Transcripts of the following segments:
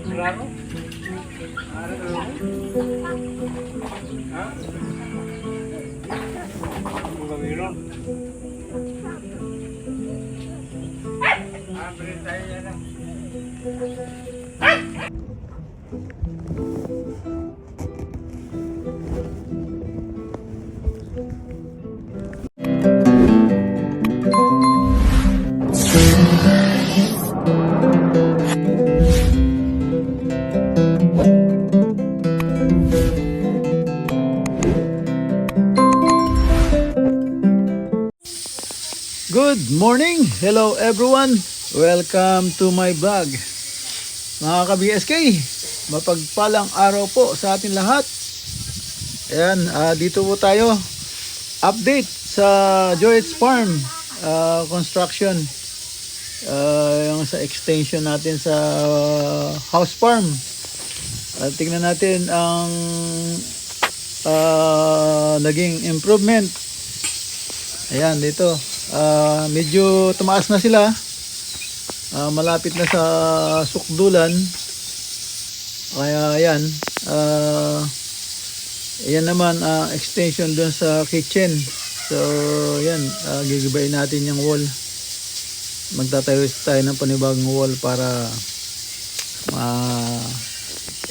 Claro. Good morning! Hello everyone! Welcome to my vlog. Mga ka-BSK, mapagpalang araw po sa atin lahat. Ayan, dito po tayo. Update sa Joyette's Farm construction. Yung sa extension natin sa house farm. Tingnan natin ang naging improvement. Ayan, dito. Medyo tumaas na sila. Malapit na sa sukdulan. Kaya ayan. Ayan naman extension dun sa kitchen. So ayan, gigibayin natin yung wall. Magtatayo tayo ng panibagong wall para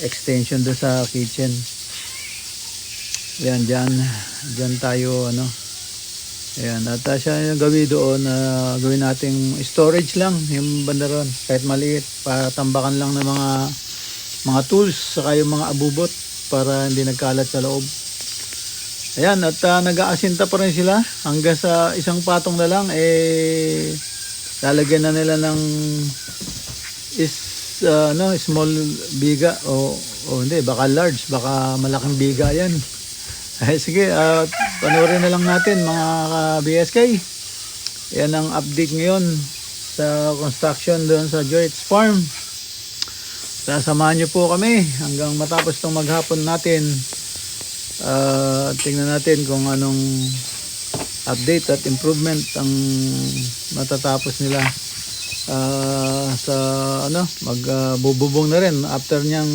extension dun sa kitchen. Ayan, dyan tayo ayan, at siya yung gawin doon gawin nating storage lang yung banda ron, kahit maliit, para tambakan lang ng mga tools saka yung mga abubot para hindi nagkalat sa loob. Ayan, at nag-aasinta pa rin sila hanggang sa isang patong na lang lalagyan na nila ng small biga o hindi, baka large, baka malaking biga yan. Ay, sige, panoorin na lang natin mga BSK. Yan ang update ngayon sa construction doon sa Joyette's Farm. Sasamahan nyo po kami hanggang matapos itong maghapon natin. Tingnan natin kung anong update at improvement ang matatapos nila. Sa magbububong na rin after niyang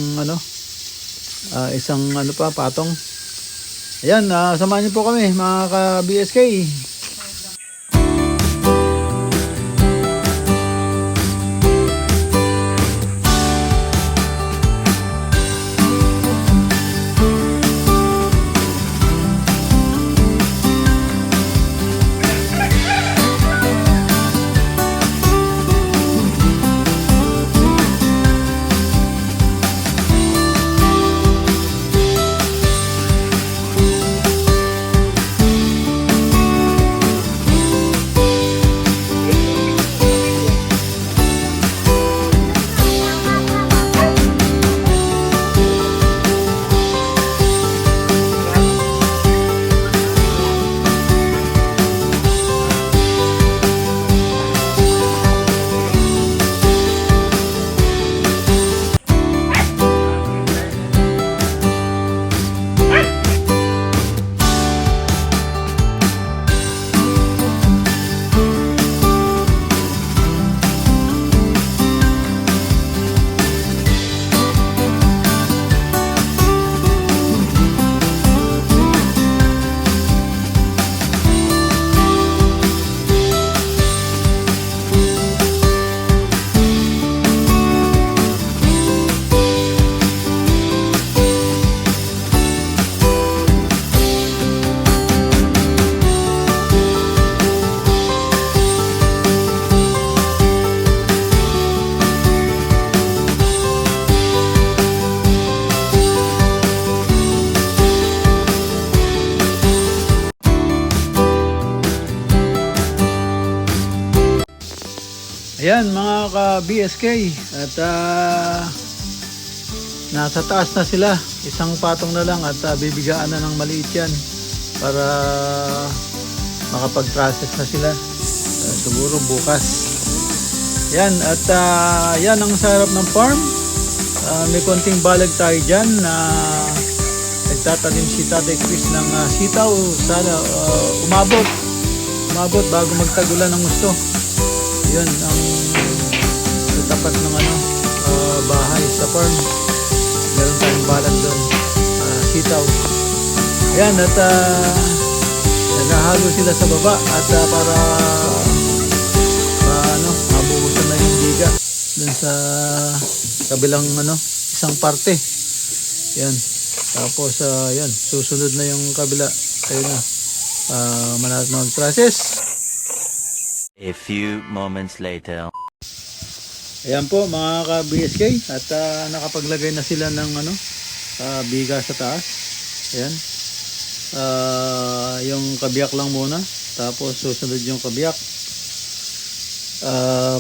isang patong. Ayan, samahan niyo po kami mga ka-BSK. Ayan mga ka-BSK, at nasa taas na sila. Isang patong na lang at bibigaan na ng maliit yan para makapag-process na sila. Siguro bukas. Yan, at yan ang sarap ng farm. May konting balag tayo dyan na nagtatanim si Tatay Chris ng sitaw. Sana umabot bago magtagulan ng gusto. Yun ang tapat ng bahay sa farm. Meron tayong balag doon, sitaw. Ayan, at naghahalo sila sa baba at para mabuhusan na yung biga dun sa kabilang isang parte. Yan. Tapos yan, susunod na yung kabila. Ayun na. Malapit na mag-process. A few moments later. Ayan po mga ka-BSK, at nakapaglagay na sila ng biga sa taas. Ayan. Yung kabiyak lang muna, tapos susunod yung kabiyak.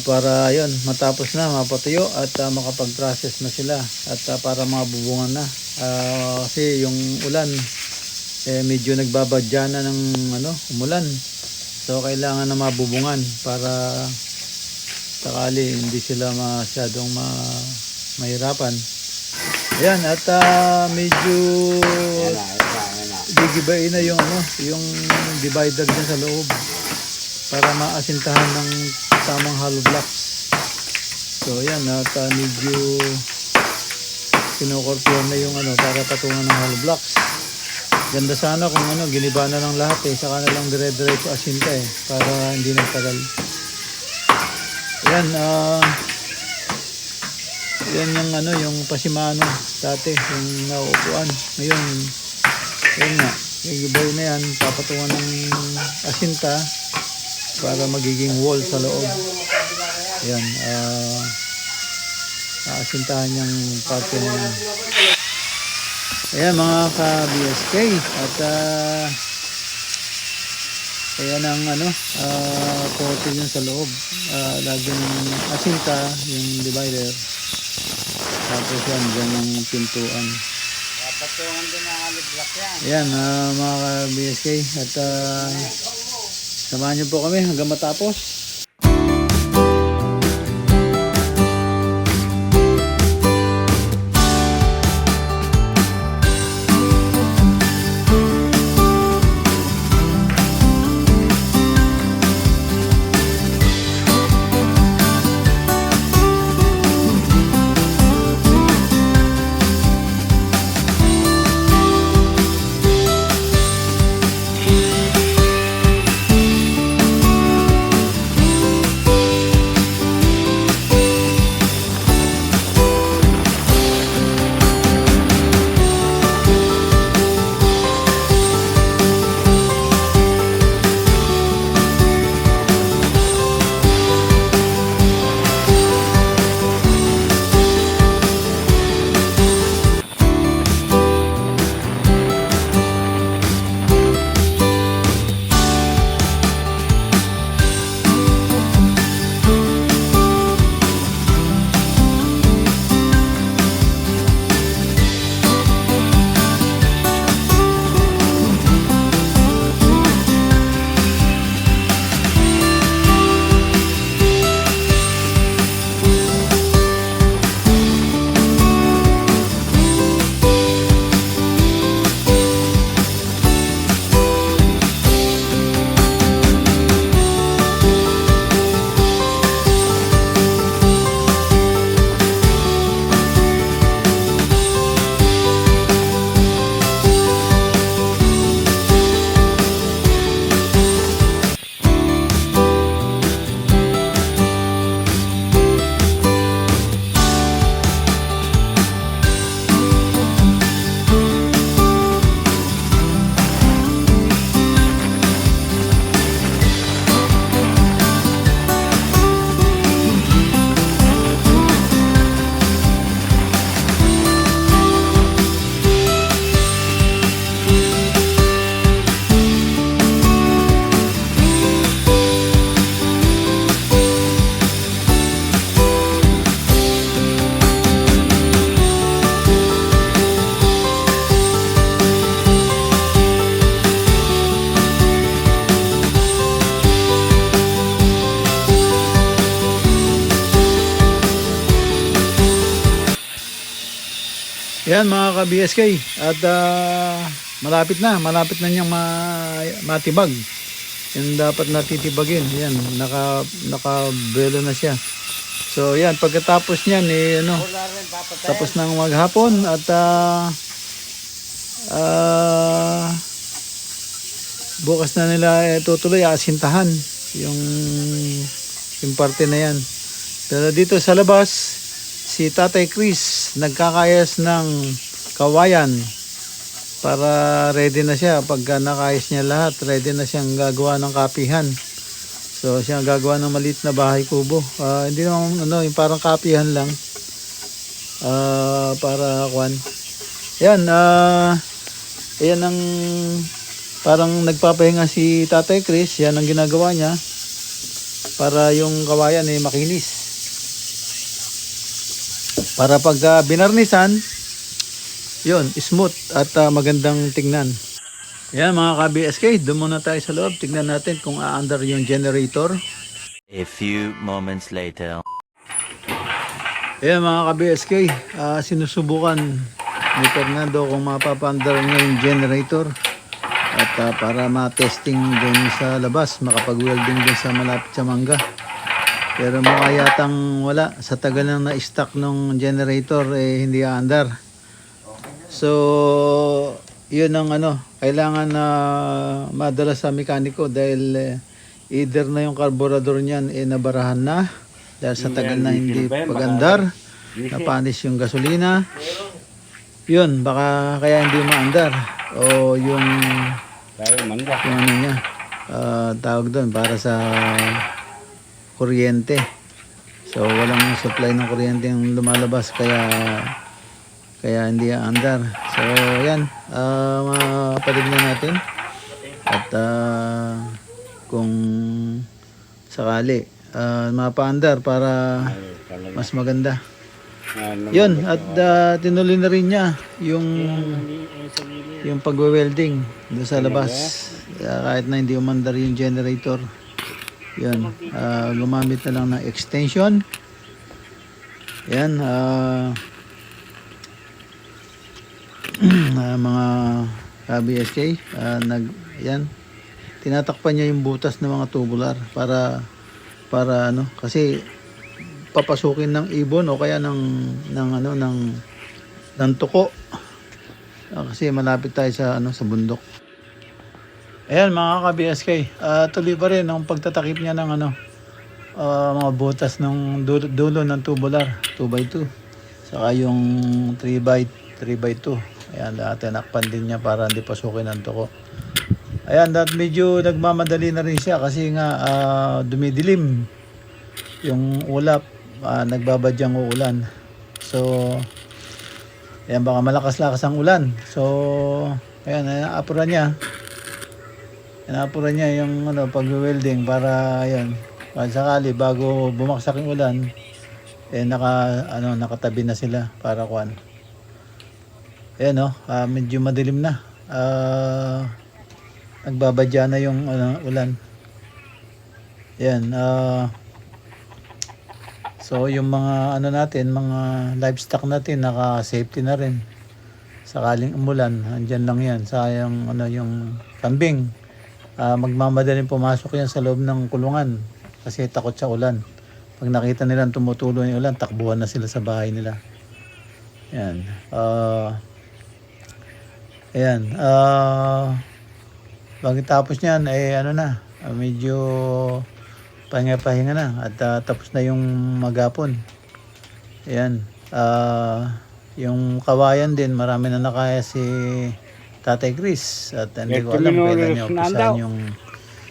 Para yun, matapos na, mapatuyo at makapag-process na sila at para mabubungan na. Kasi yung ulan medyo nagbabadya na ng umulan. So kailangan na mabubungan para sakali hindi sila masyadong mahirapan. Ayan, at medyo gigibain na yung divider dyan sa loob para maasintahan ng tamang hollow blocks. So ayan, at medyo kinukorpiyon na yung para patungan ng hollow blocks. Ganda sana kung giniba na lang lahat saka na lang dire-diretso asinta para hindi nagtagal. Ayan, yan yung pasimano dati, yung nauupuan. Ngayon, yun nga, gigibay na yan, papatungan ng asinta para magiging wall sa loob. Ayan, aasintahan yung parte na yan. Ayan mga ka-BSK, at ayan ang coating yun sa loob. Lagyan ng asinta yung divider. Tapos yan, dyan yung pintuan. Patungan din ang aliblock yan. Ayan mga ka-BSK, at samahan niyo po kami hanggang matapos. Yan mga ka-BSK. At malapit na niyang matibag. Yung dapat natitibagin. Yan, nakabelo na siya. So yan, pagkatapos niyan ano, Wala rin papatay. tapos nang maghapon at bukas na nila tutuloy asintahan yung parte na yan. Pero dito sa labas, si Tatay Chris nagkakayas ng kawayan para ready na siya. Pagka nakayas niya lahat, ready na siyang gagawa ng kapihan. So siya gagawa ng maliit na bahay kubo. Hindi naman ano, yung parang kapihan lang. Para kwan. Yan, yan ang parang nagpapahinga si Tatay Chris. Yan ang ginagawa niya para yung kawayan makinis. Para pag binarnisan, yun, smooth at magandang tingnan. Yan mga ka-BSK, doon muna tayo sa loob. Tignan natin kung aandar yung generator. A few moments later. Ayan mga ka-BSK, sinusubukan ni Fernando kung mapapandar niya yung generator. At para ma-testing din sa labas, makapag-welding din sa malapit sa mangga. Pero mukha yatang wala. Sa tagal nang na-stock ng generator, hindi aandar. So, yun ang ano, kailangan na madala sa mekaniko dahil either na yung carburetor niyan nabarahan na dahil sa tagal na hindi pagandar, napanis yung gasolina. Yun, baka kaya hindi maandar. O yung Mangga. yung ano niya, tawag doon para sa kuryente. So walang supply ng kuryente yung lumalabas kaya hindi aandar. So yan, mapatignan natin at kung sakali mapaandar para mas maganda. Yun, at tinuloy na rin niya yung pagwe-welding doon sa labas. Kahit na hindi umandar yung generator. Yun, gumamit na lang ng extension. Yan, mga ka-BSK, yan, tinatakpan niya yung butas ng mga tubular para ano, kasi papasukin ng ibon o kaya ng tuko. Kasi malapit tayo sa sa bundok. Ayan mga ka-BSK, tuloy pa rin ang pagtatakip niya ng mga butas ng dulo ng tubular 2x2. Saka yung 3x2. Ayan, tinakpan din niya para hindi pasukin ng tuko. Ayan, medyo nagmamadali na rin siya kasi nga dumidilim yung ulap. Nagbabadyang uulan. So ayan, baka malakas-lakas ang ulan. So ayan, inaapuran niya yung pag-welding para ayan, sakali bago bumaksak yung ulan nakatabi na sila para kuan. Ayan medyo madilim na. Nagbabadya na yung ulan. Ayan, so yung mga natin, mga livestock natin naka-safety na rin. Sakaling umulan, andyan lang yan. Sayang yung kambing. Magmamadaling pumasok yan sa loob ng kulungan kasi takot sa ulan. Pag nakita nilang tumutulo yung ulan, takbuhan na sila sa bahay nila. Yan. Ayan. Pagkatapos niyan, medyo pahinga-pahinga na at tapos na yung maghapon. Ayan. Yung kawayan din, marami na nakaya si Tatay Chris at hindi ko alam kailan niya umpisahan yung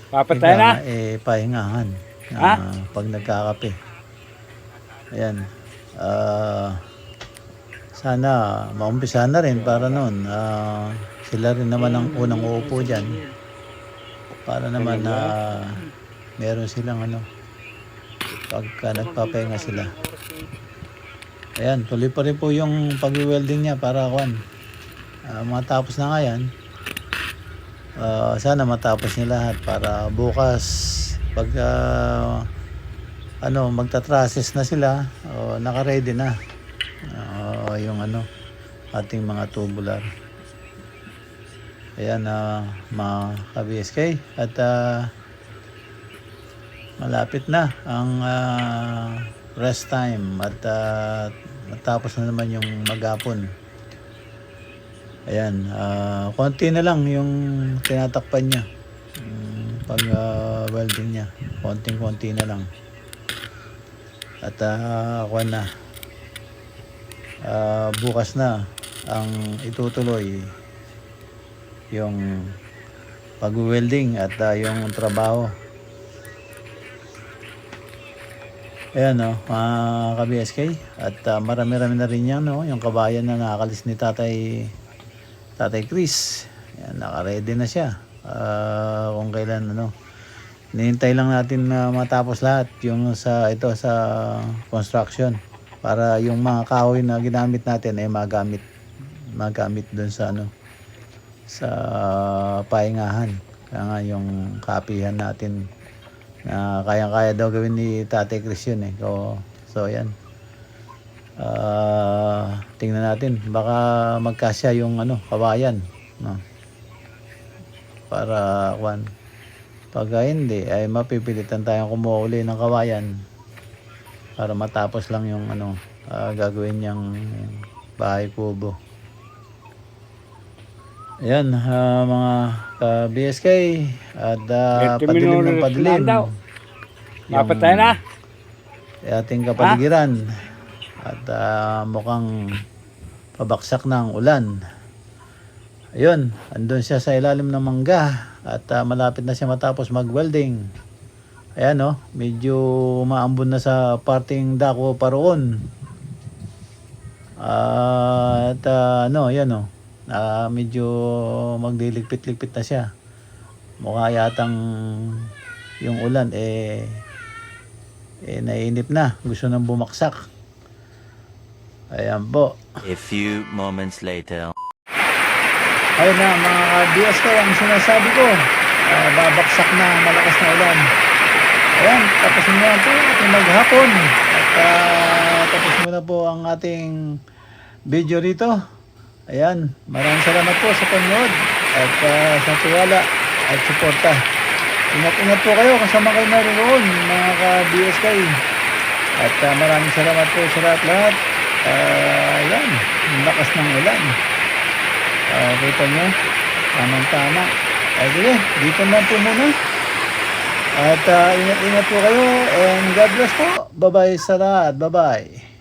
Papatay na? pahingahan pag nagkakape. Ayan. Sana maumpisahan na rin para noon sila rin naman ang unang uupo dyan para naman meron silang pagka nagpapahinga sila. Ayan, tuloy pa rin po yung pag-welding niya para matapos na nga yan. Sana matapos niya lahat para bukas pag magta-traces na sila, naka-ready na yung ating mga tubular. Ayan, mga ka-BSK, at malapit na ang rest time, at matapos na naman yung maghapon. Ayan, konti na lang yung tinatakpan niya, pag welding niya, konting-konti na lang. At kuwan na, bukas na ang itutuloy yung pag-welding at yung trabaho. Ayan, no, mga ka-BSK, at marami-rami na rin yan, no, yung kabayan na nakakalis ni Tatay Chris. Ayan, naka-ready na siya. Kung kailan, ano, hinihintay lang natin na matapos lahat yung sa construction, para yung mga kahoy na ginamit natin ay magamit doon sa sa pahingahan. Kaya nga yung kapihan natin na kayang-kaya daw gawin ni Tatay Chris yun eh. So yan, tingnan natin, baka magkasya yung kawayan, no? Para pagka hindi ay mapipilitan tayong kumuha uli ng kawayan para matapos lang yung gagawin niyang bahay kubo. Ayan, mga ka-BSK, at padilim ng padilim Papatay na. ating kapaligiran, at mukhang pabaksak na ang ulan. Ayun, andun siya sa ilalim ng mangga, at malapit na siya matapos mag-welding. Ayan, no, medyo maambon na sa parting dako pa roon. At ayan, no, medyo magliligpit-ligpit na siya. Mukha yatang yung ulan naiinip na, gusto nang bumaksak. Ayan po. A few moments later. Ayun na, mga BSK, ang sinasabi ko, babaksak na ang malakas na ulan. Ayan, tapos muna po ating maghapon, at tapos muna po ang ating video rito. Ayan, maraming salamat po sa panonood, at sa tiwala at suporta. Ingat-ingat po kayo kasama kayo naroon, mga ka-BSK. At maraming salamat po sa lahat-lahat. Ayan, ang lakas ng ulan. Kita nyo, tamang-tama. Sige, dito na po muna. At ingat-ingat po kayo, and God bless po. Bye-bye sa lahat. Bye-bye.